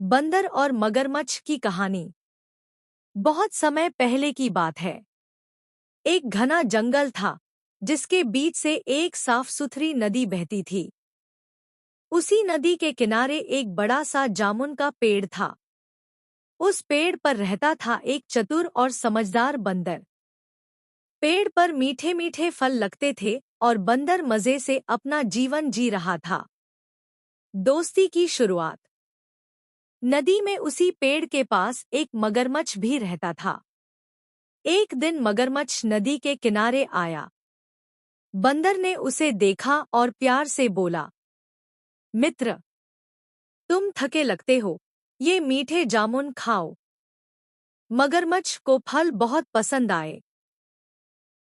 बंदर और मगरमच्छ की कहानी। बहुत समय पहले की बात है। एक घना जंगल था जिसके बीच से एक साफ सुथरी नदी बहती थी। उसी नदी के किनारे एक बड़ा सा जामुन का पेड़ था। उस पेड़ पर रहता था एक चतुर और समझदार बंदर। पेड़ पर मीठे मीठे फल लगते थे और बंदर मजे से अपना जीवन जी रहा था। दोस्ती की शुरुआत। नदी में उसी पेड़ के पास एक मगरमच्छ भी रहता था। एक दिन मगरमच्छ नदी के किनारे आया। बंदर ने उसे देखा और प्यार से बोला, मित्र, तुम थके लगते हो, ये मीठे जामुन खाओ। मगरमच्छ को फल बहुत पसंद आए।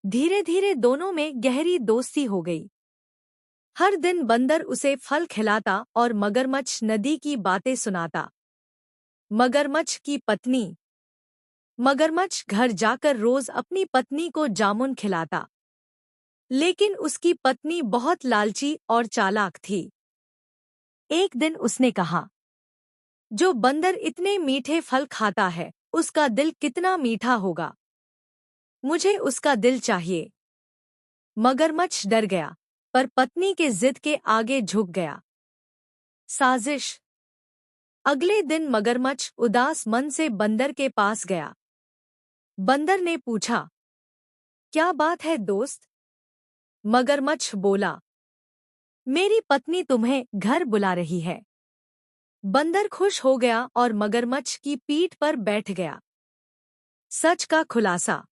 धीरे धीरे दोनों में गहरी दोस्ती हो गई। हर दिन बंदर उसे फल खिलाता और मगरमच्छ नदी की बातें सुनाता। मगरमच्छ की पत्नी। मगरमच्छ घर जाकर रोज अपनी पत्नी को जामुन खिलाता, लेकिन उसकी पत्नी बहुत लालची और चालाक थी। एक दिन उसने कहा, जो बंदर इतने मीठे फल खाता है, उसका दिल कितना मीठा होगा। मुझे उसका दिल चाहिए। मगरमच्छ डर गया, पर पत्नी के जिद के आगे झुक गया। साजिश। अगले दिन मगरमच्छ उदास मन से बंदर के पास गया। बंदर ने पूछा, क्या बात है दोस्त? मगरमच्छ बोला, मेरी पत्नी तुम्हें घर बुला रही है। बंदर खुश हो गया और मगरमच्छ की पीठ पर बैठ गया। सच का खुलासा।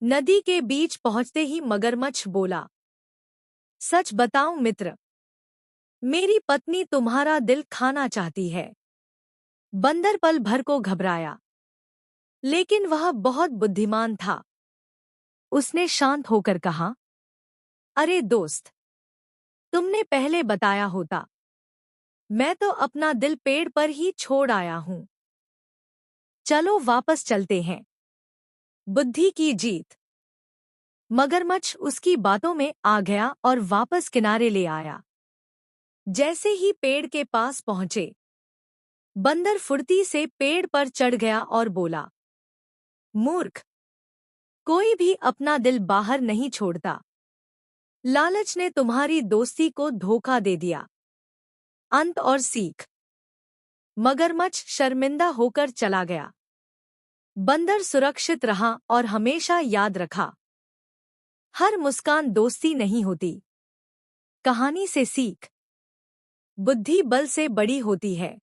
नदी के बीच पहुंचते ही मगरमच्छ बोला, सच बताऊं मित्र, मेरी पत्नी तुम्हारा दिल खाना चाहती है। बंदर पल भर को घबराया, लेकिन वह बहुत बुद्धिमान था। उसने शांत होकर कहा, अरे दोस्त, तुमने पहले बताया होता। मैं तो अपना दिल पेड़ पर ही छोड़ आया हूं। चलो वापस चलते हैं। बुद्धि की जीत। मगरमच्छ उसकी बातों में आ गया और वापस किनारे ले आया। जैसे ही पेड़ के पास पहुंचे, बंदर फुर्ती से पेड़ पर चढ़ गया और बोला, मूर्ख, कोई भी अपना दिल बाहर नहीं छोड़ता। लालच ने तुम्हारी दोस्ती को धोखा दे दिया। अंत और सीख। मगरमच्छ शर्मिंदा होकर चला गया। बंदर सुरक्षित रहा और हमेशा याद रखा, हर मुस्कान दोस्ती नहीं होती। कहानी से सीख। बुद्धि बल से बड़ी होती है।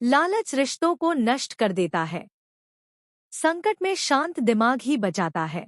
लालच रिश्तों को नष्ट कर देता है। संकट में शांत दिमाग ही बचाता है।